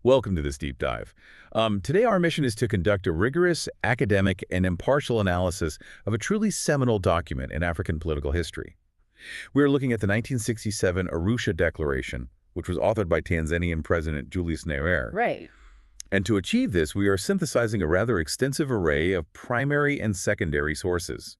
Welcome to this deep dive. Today our mission is to conduct a rigorous, academic, and impartial analysis of a truly seminal document in African political history. We are looking at the 1967 Arusha Declaration, which was authored by Tanzanian President Julius Nyerere. Right. And to achieve this, we are synthesizing a rather extensive array of primary and secondary sources.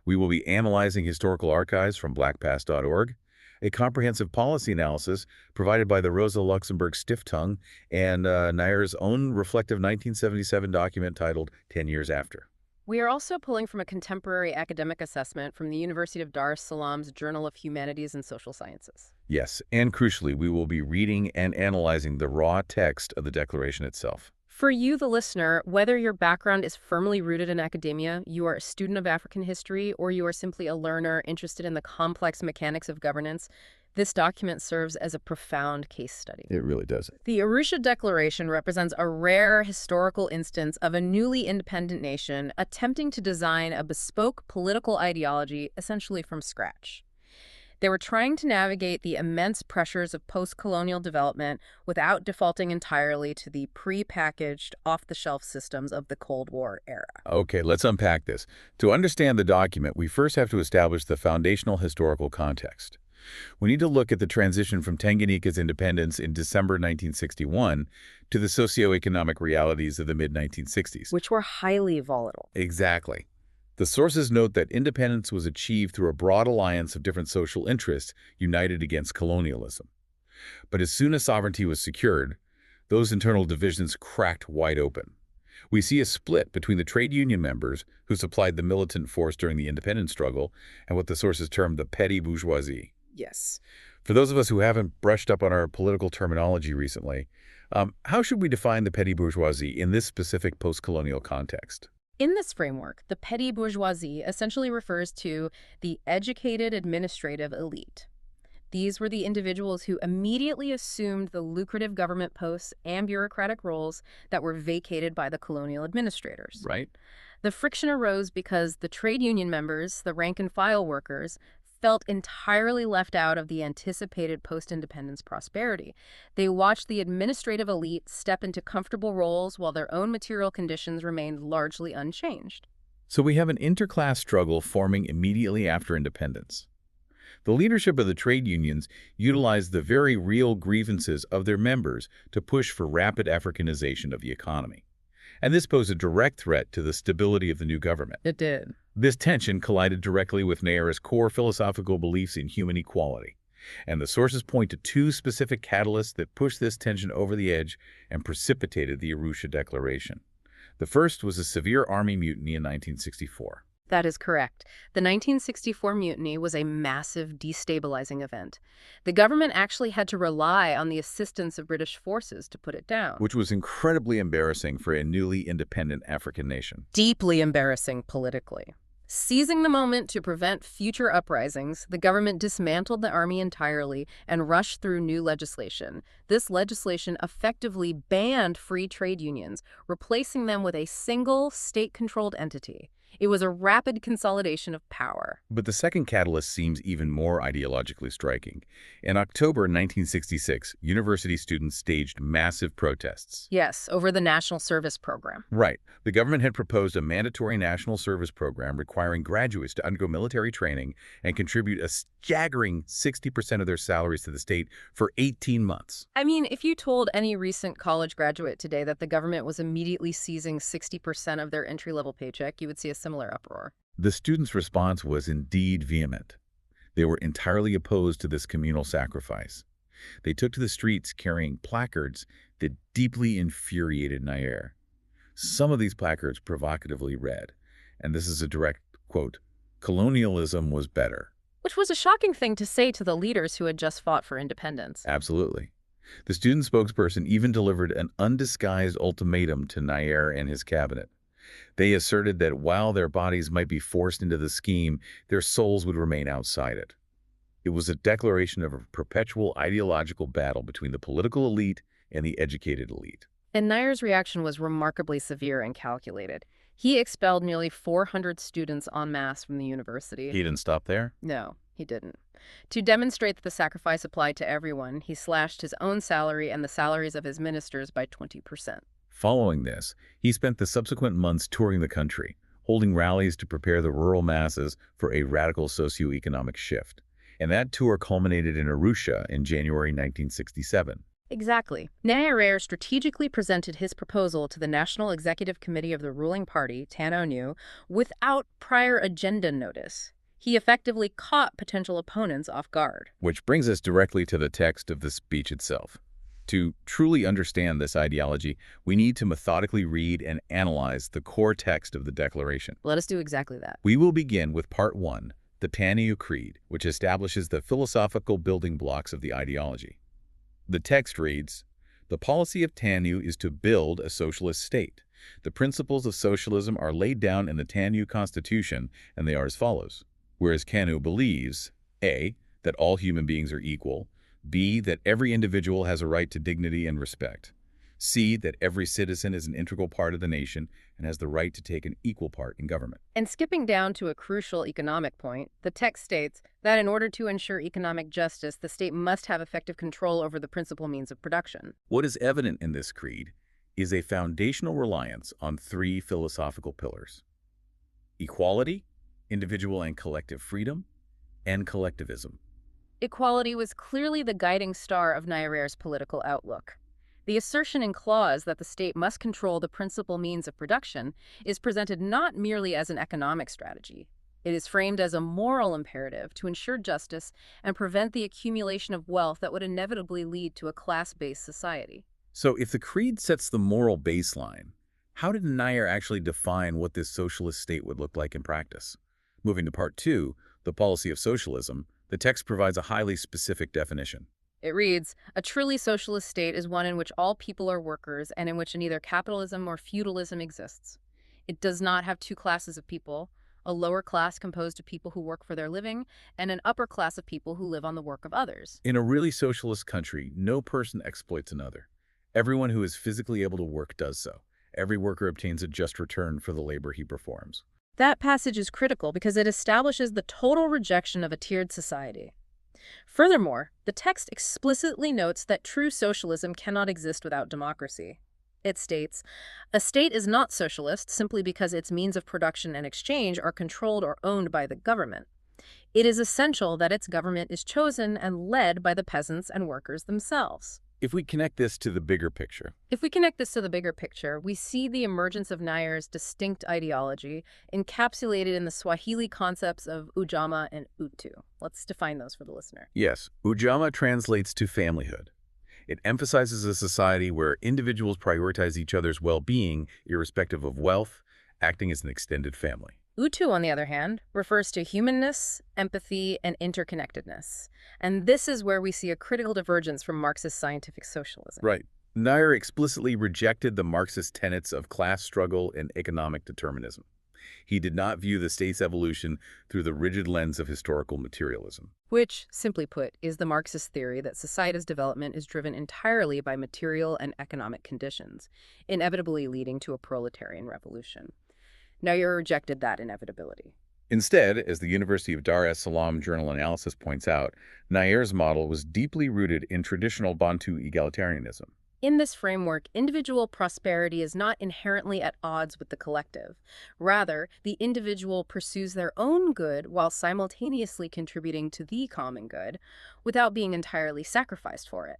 We will be analyzing historical archives from blackpast.org, a comprehensive policy analysis provided by the Rosa Luxemburg Stiftung, and Nyerere's own reflective 1977 document titled 10 Years After. We are also pulling from a contemporary academic assessment from the University of Dar es Salaam's Journal of Humanities and Social Sciences. Yes, and crucially, we will be reading and analyzing the raw text of the declaration itself. For you, the listener, whether your background is firmly rooted in academia, you are a student of African history, or you are simply a learner interested in the complex mechanics of governance, this document serves as a profound case study. It really does. The Arusha Declaration represents a rare historical instance of a newly independent nation attempting to design a bespoke political ideology essentially from scratch. They were trying to navigate the immense pressures of post-colonial development without defaulting entirely to the pre-packaged, off-the-shelf systems of the Cold War era. Okay, let's unpack this. To understand the document, we first have to establish the foundational historical context. We need to look at the transition from Tanganyika's independence in December 1961 to the socioeconomic realities of the mid-1960s. Which were highly volatile. Exactly. The sources note that independence was achieved through a broad alliance of different social interests united against colonialism. But as soon as sovereignty was secured, those internal divisions cracked wide open. We see a split between the trade union members who supplied the militant force during the independence struggle and what the sources termed the petty bourgeoisie. Yes. For those of us who haven't brushed up on our political terminology recently, how should we define the petty bourgeoisie in this specific post-colonial context? In this framework, the petty bourgeoisie essentially refers to the educated administrative elite. These were the individuals who immediately assumed the lucrative government posts and bureaucratic roles that were vacated by the colonial administrators. Right. The friction arose because the trade union members, the rank-and-file workers, felt entirely left out of the anticipated post-independence prosperity. They watched the administrative elite step into comfortable roles while their own material conditions remained largely unchanged. So we have an interclass struggle forming immediately after independence. The leadership of the trade unions utilized the very real grievances of their members to push for rapid Africanization of the economy. And this posed a direct threat to the stability of the new government. It did. This tension collided directly with Nyerere's core philosophical beliefs in human equality. And the sources point to two specific catalysts that pushed this tension over the edge and precipitated the Arusha Declaration. The first was a severe army mutiny in 1964. That is correct. The 1964 mutiny was a massive destabilizing event. The government actually had to rely on the assistance of British forces to put it down. Which was incredibly embarrassing for a newly independent African nation. Deeply embarrassing politically. Seizing the moment to prevent future uprisings, the government dismantled the army entirely and rushed through new legislation. This legislation effectively banned free trade unions, replacing them with a single state-controlled entity. It was a rapid consolidation of power. But the second catalyst seems even more ideologically striking. In October 1966, university students staged massive protests. Yes, over the National Service Program. Right. The government had proposed a mandatory national service program requiring graduates to undergo military training and contribute a staggering 60% of their salaries to the state for 18 months. I mean, if you told any recent college graduate today that the government was immediately seizing 60% of their entry-level paycheck, you would see a similar uproar. The students' response was indeed vehement. They were entirely opposed to this communal sacrifice. They took to the streets carrying placards that deeply infuriated Nyerere. Some of these placards provocatively read, and this is a direct quote, "Colonialism was better." Which was a shocking thing to say to the leaders who had just fought for independence. Absolutely. The student spokesperson even delivered an undisguised ultimatum to Nyerere and his cabinet. They asserted that while their bodies might be forced into the scheme, their souls would remain outside it. It was a declaration of a perpetual ideological battle between the political elite and the educated elite. And Nyerere's reaction was remarkably severe and calculated. He expelled nearly 400 students en masse from the university. He didn't stop there? No. He didn't. To demonstrate that the sacrifice applied to everyone, he slashed his own salary and the salaries of his ministers by 20%. Following this, he spent the subsequent months touring the country, holding rallies to prepare the rural masses for a radical socio-economic shift. And that tour culminated in Arusha in January 1967. Exactly. Nyerere strategically presented his proposal to the National Executive Committee of the ruling party, TANU, without prior agenda notice. He effectively caught potential opponents off guard. Which brings us directly to the text of the speech itself. To truly understand this ideology, we need to methodically read and analyze the core text of the Declaration. Let us do exactly that. We will begin with Part 1, the TANU Creed, which establishes the philosophical building blocks of the ideology. The text reads, "The policy of TANU is to build a socialist state. The principles of socialism are laid down in the TANU Constitution, and they are as follows. Whereas TANU believes, A, that all human beings are equal, B, that every individual has a right to dignity and respect, C, that every citizen is an integral part of the nation and has the right to take an equal part in government." And skipping down to a crucial economic point, the text states that in order to ensure economic justice, the state must have effective control over the principal means of production. What is evident in this creed is a foundational reliance on three philosophical pillars: equality, individual and collective freedom, and collectivism. Equality was clearly the guiding star of Nyerere's political outlook. The assertion in clause that the state must control the principal means of production is presented not merely as an economic strategy. It is framed as a moral imperative to ensure justice and prevent the accumulation of wealth that would inevitably lead to a class-based society. So if the creed sets the moral baseline, how did Nyerere actually define what this socialist state would look like in practice? Moving to Part 2, the policy of socialism, the text provides a highly specific definition. It reads, "A truly socialist state is one in which all people are workers and in which neither capitalism or feudalism exists. It does not have two classes of people, a lower class composed of people who work for their living and an upper class of people who live on the work of others." In a really socialist country, no person exploits another. Everyone who is physically able to work does so. Every worker obtains a just return for the labor he performs. That passage is critical because it establishes the total rejection of a tiered society. Furthermore, the text explicitly notes that true socialism cannot exist without democracy. It states, "A state is not socialist simply because its means of production and exchange are controlled or owned by the government. It is essential that its government is chosen and led by the peasants and workers themselves." If we connect this to the bigger picture, We see the emergence of Nyerere's distinct ideology encapsulated in the Swahili concepts of Ujamaa and Utu. Let's define those for the listener. yes, Ujamaa translates to familyhood. It emphasizes a society where individuals prioritize each other's well-being irrespective of wealth, acting as an extended family. Utu, on the other hand, refers to humanness, empathy, and interconnectedness. And this is where we see a critical divergence from Marxist scientific socialism. Right. Nyerere explicitly rejected the Marxist tenets of class struggle and economic determinism. He did not view the state's evolution through the rigid lens of historical materialism. Which, simply put, is the Marxist theory that society's development is driven entirely by material and economic conditions, inevitably leading to a proletarian revolution. Nyerere rejected that inevitability. Instead, as the University of Dar es Salaam Journal Analysis points out, Nyerere's model was deeply rooted in traditional Bantu egalitarianism. In this framework, individual prosperity is not inherently at odds with the collective. Rather, the individual pursues their own good while simultaneously contributing to the common good without being entirely sacrificed for it.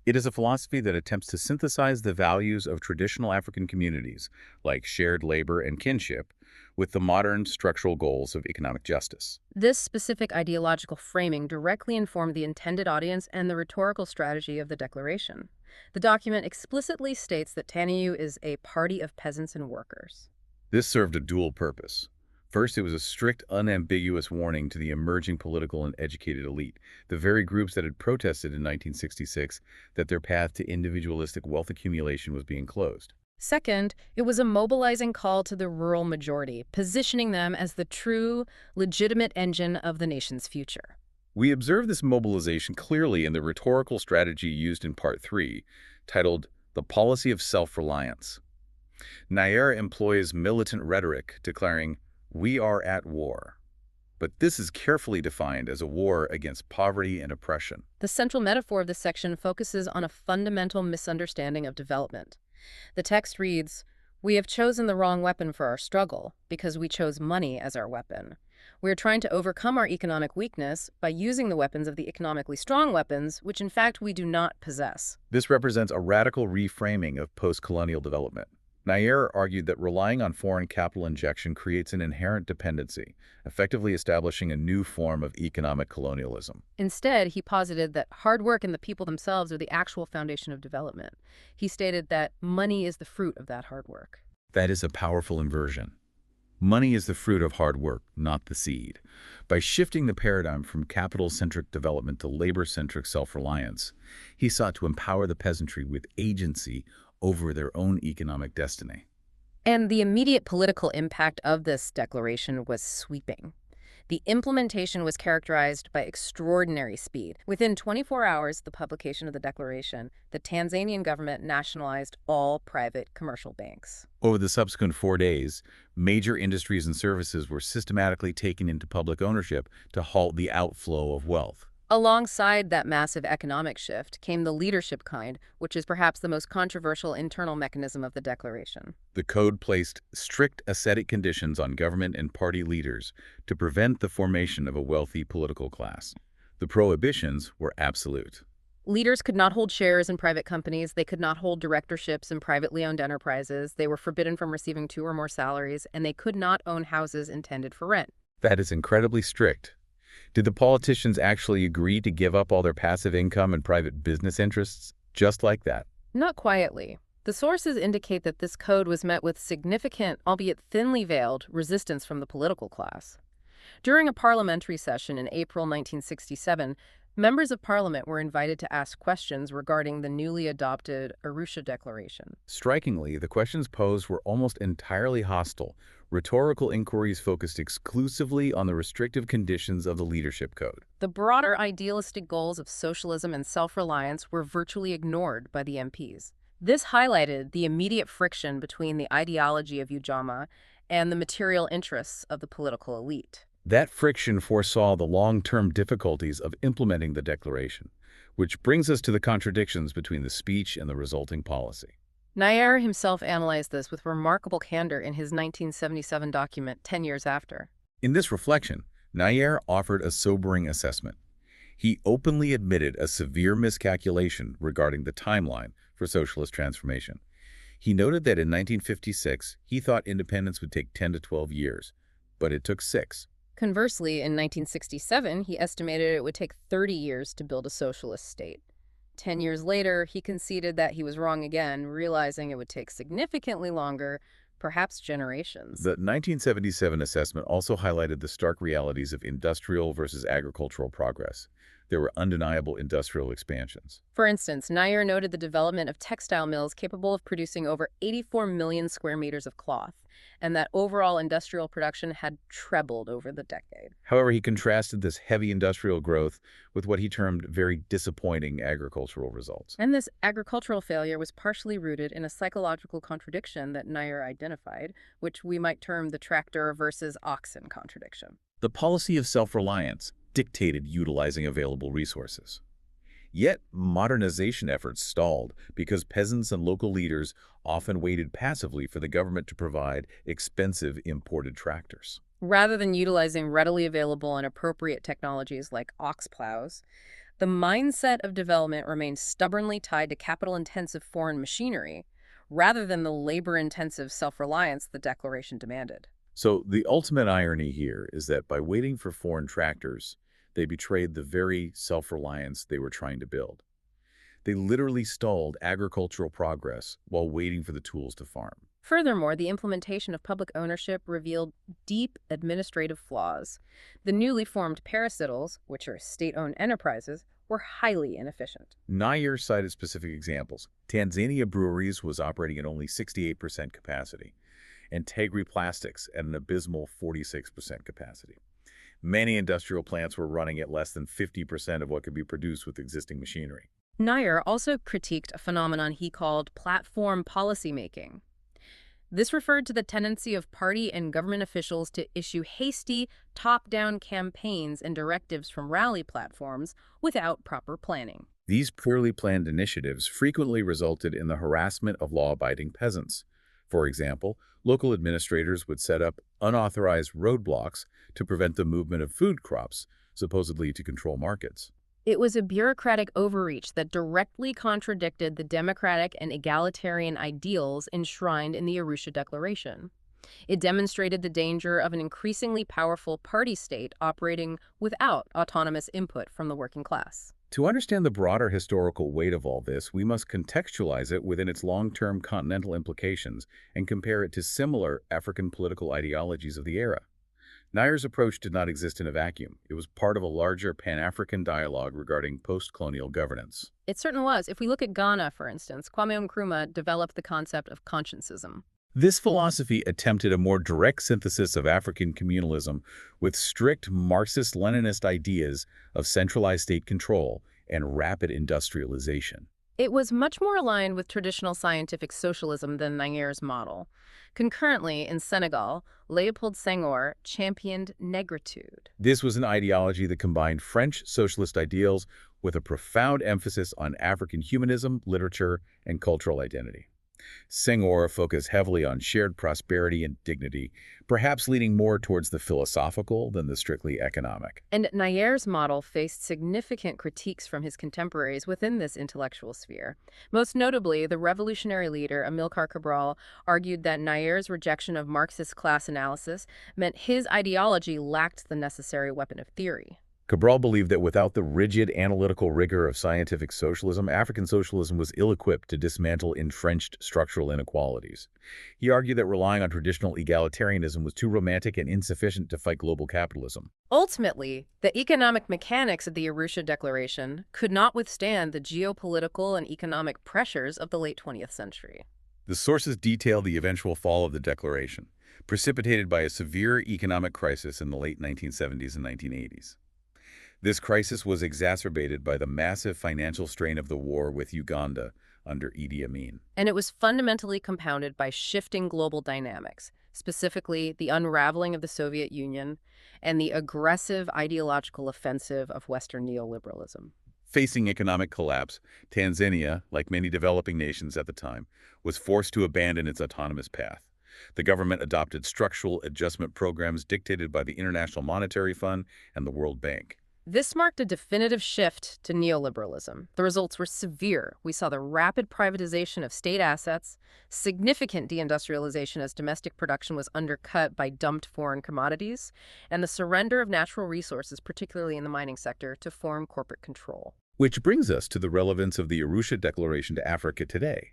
It is a philosophy that attempts to synthesize the values of traditional African communities, like shared labor and kinship, with the modern structural goals of economic justice. This specific ideological framing directly informed the intended audience and the rhetorical strategy of the Declaration. The document explicitly states that TANU is a party of peasants and workers. This served a dual purpose. First, it was a strict, unambiguous warning to the emerging political and educated elite, the very groups that had protested in 1966 that their path to individualistic wealth accumulation was being closed. Second, it was a mobilizing call to the rural majority, positioning them as the true, legitimate engine of the nation's future. We observe this mobilization clearly in the rhetorical strategy used in Part 3, titled The Policy of Self-Reliance. Nyerere employs militant rhetoric, declaring, "We are at war." But this is carefully defined as a war against poverty and oppression. The central metaphor of this section focuses on a fundamental misunderstanding of development. The text reads, "We have chosen the wrong weapon for our struggle because we chose money as our weapon. We are trying to overcome our economic weakness by using the weapons of the economically strong weapons, which in fact we do not possess." This represents a radical reframing of post-colonial development. Nyerere argued that relying on foreign capital injection creates an inherent dependency, effectively establishing a new form of economic colonialism. Instead, he posited that hard work and the people themselves are the actual foundation of development. He stated that money is the fruit of that hard work. That is a powerful inversion. Money is the fruit of hard work, not the seed. By shifting the paradigm from capital-centric development to labor-centric self-reliance, he sought to empower the peasantry with agency over their own economic destiny. And the immediate political impact of this declaration was sweeping. The implementation was characterized by extraordinary speed. Within 24 hours of the publication of the declaration, the Tanzanian government nationalized all private commercial banks. Over the subsequent 4 days, major industries and services were systematically taken into public ownership to halt the outflow of wealth. Alongside that massive economic shift came the leadership kind, which is perhaps the most controversial internal mechanism of the declaration. The code placed strict ascetic conditions on government and party leaders to prevent the formation of a wealthy political class. The prohibitions were absolute. Leaders could not hold shares in private companies. They could not hold directorships in privately owned enterprises. They were forbidden from receiving 2 or more salaries, and they could not own houses intended for rent. That is incredibly strict. Did the politicians actually agree to give up all their passive income and private business interests just like that? Not quietly. The sources indicate that this code was met with significant, albeit thinly veiled, resistance from the political class. During a parliamentary session in April 1967, members of parliament were invited to ask questions regarding the newly adopted Arusha Declaration. Strikingly, the questions posed were almost entirely hostile. Rhetorical inquiries focused exclusively on the restrictive conditions of the leadership code. The broader idealistic goals of socialism and self-reliance were virtually ignored by the MPs. This highlighted the immediate friction between the ideology of Ujamaa and the material interests of the political elite. That friction foresaw the long-term difficulties of implementing the declaration, which brings us to the contradictions between the speech and the resulting policy. Nyerere himself analyzed this with remarkable candor in his 1977 document, 10 years after. In this reflection, Nyerere offered a sobering assessment. He openly admitted a severe miscalculation regarding the timeline for socialist transformation. He noted that in 1956, he thought independence would take 10 to 12 years, but it took 6. Conversely, in 1967, he estimated it would take 30 years to build a socialist state. 10 years later, he conceded that he was wrong again, realizing it would take significantly longer, perhaps generations. The 1977 assessment also highlighted the stark realities of industrial versus agricultural progress. There were undeniable industrial expansions. For instance, Nyerere noted the development of textile mills capable of producing over 84 million square meters of cloth, and that overall industrial production had trebled over the decade. However, he contrasted this heavy industrial growth with what he termed very disappointing agricultural results. And this agricultural failure was partially rooted in a psychological contradiction that Nyerere identified, which we might term the tractor versus oxen contradiction. The policy of self-reliance dictated utilizing available resources. Yet, modernization efforts stalled because peasants and local leaders often waited passively for the government to provide expensive imported tractors. Rather than utilizing readily available and appropriate technologies like ox plows, the mindset of development remained stubbornly tied to capital-intensive foreign machinery, rather than the labor-intensive self-reliance the declaration demanded. So the ultimate irony here is that by waiting for foreign tractors, they betrayed the very self-reliance they were trying to build. They literally stalled agricultural progress while waiting for the tools to farm. Furthermore, the implementation of public ownership revealed deep administrative flaws. The newly formed paracitals, which are state-owned enterprises, were highly inefficient. Nyerere cited specific examples. Tanzania Breweries was operating at only 68% capacity, and Tegri Plastics at an abysmal 46% capacity. Many industrial plants were running at less than 50% of what could be produced with existing machinery. Nyerere also critiqued a phenomenon he called platform policymaking. This referred to the tendency of party and government officials to issue hasty, top-down campaigns and directives from rally platforms without proper planning. These poorly planned initiatives frequently resulted in the harassment of law-abiding peasants. For example, local administrators would set up unauthorized roadblocks to prevent the movement of food crops, supposedly to control markets. It was a bureaucratic overreach that directly contradicted the democratic and egalitarian ideals enshrined in the Arusha Declaration. It demonstrated the danger of an increasingly powerful party state operating without autonomous input from the working class. To understand the broader historical weight of all this, we must contextualize it within its long-term continental implications and compare it to similar African political ideologies of the era. Nyerere's approach did not exist in a vacuum. It was part of a larger Pan-African dialogue regarding post-colonial governance. It certainly was. If we look at Ghana, for instance, Kwame Nkrumah developed the concept of consciencism. This philosophy attempted a more direct synthesis of African communalism with strict Marxist-Leninist ideas of centralized state control and rapid industrialization. It was much more aligned with traditional scientific socialism than Nyerere's model. Concurrently, in Senegal, Léopold Senghor championed negritude. This was an ideology that combined French socialist ideals with a profound emphasis on African humanism, literature, and cultural identity. Senghor focused heavily on shared prosperity and dignity, perhaps leaning more towards the philosophical than the strictly economic. And Nyerere's model faced significant critiques from his contemporaries within this intellectual sphere. Most notably, the revolutionary leader Amilcar Cabral argued that Nyerere's rejection of Marxist class analysis meant his ideology lacked the necessary weapon of theory. Cabral believed that without the rigid analytical rigor of scientific socialism, African socialism was ill-equipped to dismantle entrenched structural inequalities. He argued that relying on traditional egalitarianism was too romantic and insufficient to fight global capitalism. Ultimately, the economic mechanics of the Arusha Declaration could not withstand the geopolitical and economic pressures of the late 20th century. The sources detail the eventual fall of the declaration, precipitated by a severe economic crisis in the late 1970s and 1980s. This crisis was exacerbated by the massive financial strain of the war with Uganda under Idi Amin. And it was fundamentally compounded by shifting global dynamics, specifically the unraveling of the Soviet Union and the aggressive ideological offensive of Western neoliberalism. Facing economic collapse, Tanzania, like many developing nations at the time, was forced to abandon its autonomous path. The government adopted structural adjustment programs dictated by the International Monetary Fund and the World Bank. This marked a definitive shift to neoliberalism. The results were severe. We saw the rapid privatization of state assets, significant deindustrialization as domestic production was undercut by dumped foreign commodities, and the surrender of natural resources, particularly in the mining sector, to foreign corporate control. Which brings us to the relevance of the Arusha Declaration to Africa today.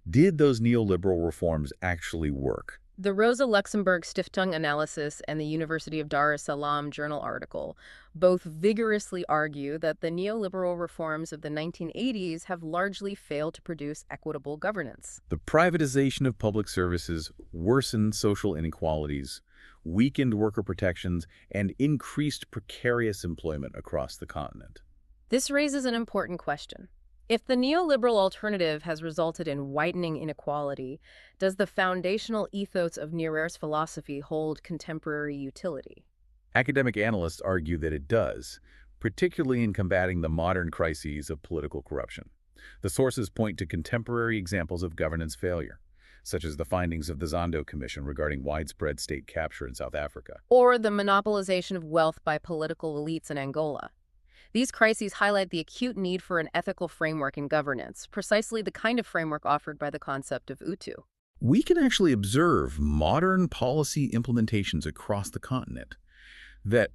Did those neoliberal reforms actually work? The Rosa Luxemburg Stiftung analysis and the University of Dar es Salaam journal article both vigorously argue that the neoliberal reforms of the 1980s have largely failed to produce equitable governance. The privatization of public services worsened social inequalities, weakened worker protections, and increased precarious employment across the continent. This raises an important question. If the neoliberal alternative has resulted in widening inequality, does the foundational ethos of Nyerere's philosophy hold contemporary utility? Academic analysts argue that it does, particularly in combating the modern crises of political corruption. The sources point to contemporary examples of governance failure, such as the findings of the Zondo Commission regarding widespread state capture in South Africa. Or the monopolization of wealth by political elites in Angola. These crises highlight the acute need for an ethical framework in governance, precisely the kind of framework offered by the concept of Utu. We can actually observe modern policy implementations across the continent that,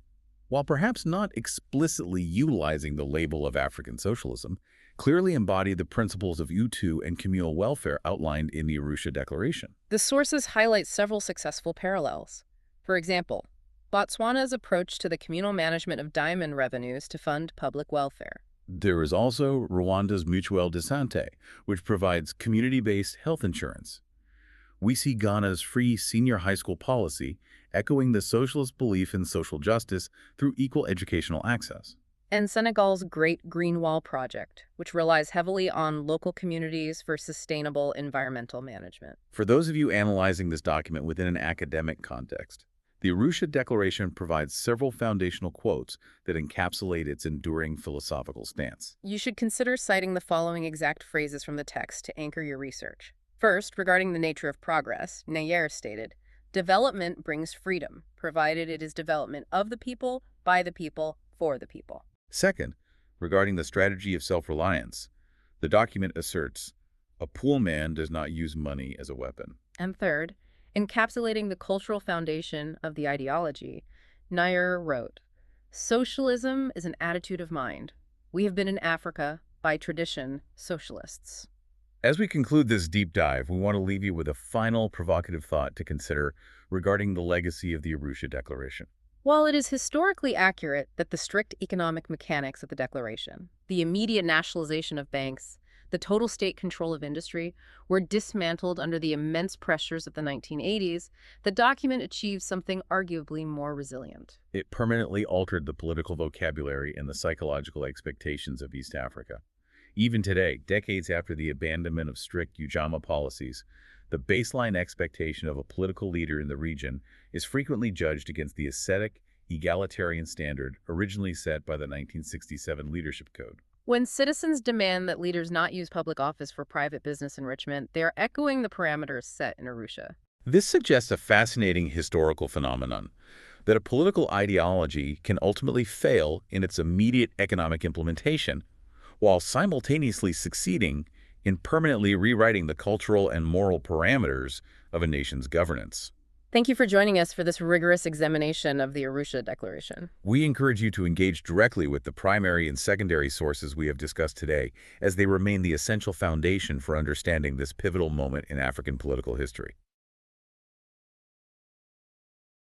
while perhaps not explicitly utilizing the label of African socialism, clearly embody the principles of Utu and communal welfare outlined in the Arusha Declaration. The sources highlight several successful parallels. For example, Botswana's approach to the communal management of diamond revenues to fund public welfare. There is also Rwanda's Mutuelle de Santé, which provides community-based health insurance. We see Ghana's free senior high school policy echoing the socialist belief in social justice through equal educational access. and Senegal's Great Green Wall Project, which relies heavily on local communities for sustainable environmental management. For those of you analyzing this document within an academic context, the Arusha Declaration provides several foundational quotes that encapsulate its enduring philosophical stance. You should consider citing the following exact phrases from the text to anchor your research. First, regarding the nature of progress, Nyerere stated, "Development brings freedom, provided it is development of the people, by the people, for the people." Second, regarding the strategy of self-reliance, the document asserts, "A poor man does not use money as a weapon." And third, encapsulating the cultural foundation of the ideology, Nyerere wrote, "Socialism is an attitude of mind. We have been in Africa, by tradition, socialists." As we conclude this deep dive, we want to leave you with a final provocative thought to consider regarding the legacy of the Arusha Declaration. While it is historically accurate that the strict economic mechanics of the Declaration, the immediate nationalization of banks, the total state control of industry, were dismantled under the immense pressures of the 1980s, the document achieved something arguably more resilient. It permanently altered the political vocabulary and the psychological expectations of East Africa. Even today, decades after the abandonment of strict Ujamaa policies, the baseline expectation of a political leader in the region is frequently judged against the ascetic, egalitarian standard originally set by the 1967 Leadership Code. When citizens demand that leaders not use public office for private business enrichment, they are echoing the parameters set in Arusha. This suggests a fascinating historical phenomenon, that a political ideology can ultimately fail in its immediate economic implementation, while simultaneously succeeding in permanently rewriting the cultural and moral parameters of a nation's governance. Thank you for joining us for this rigorous examination of the Arusha Declaration. We encourage you to engage directly with the primary and secondary sources we have discussed today, as they remain the essential foundation for understanding this pivotal moment in African political history.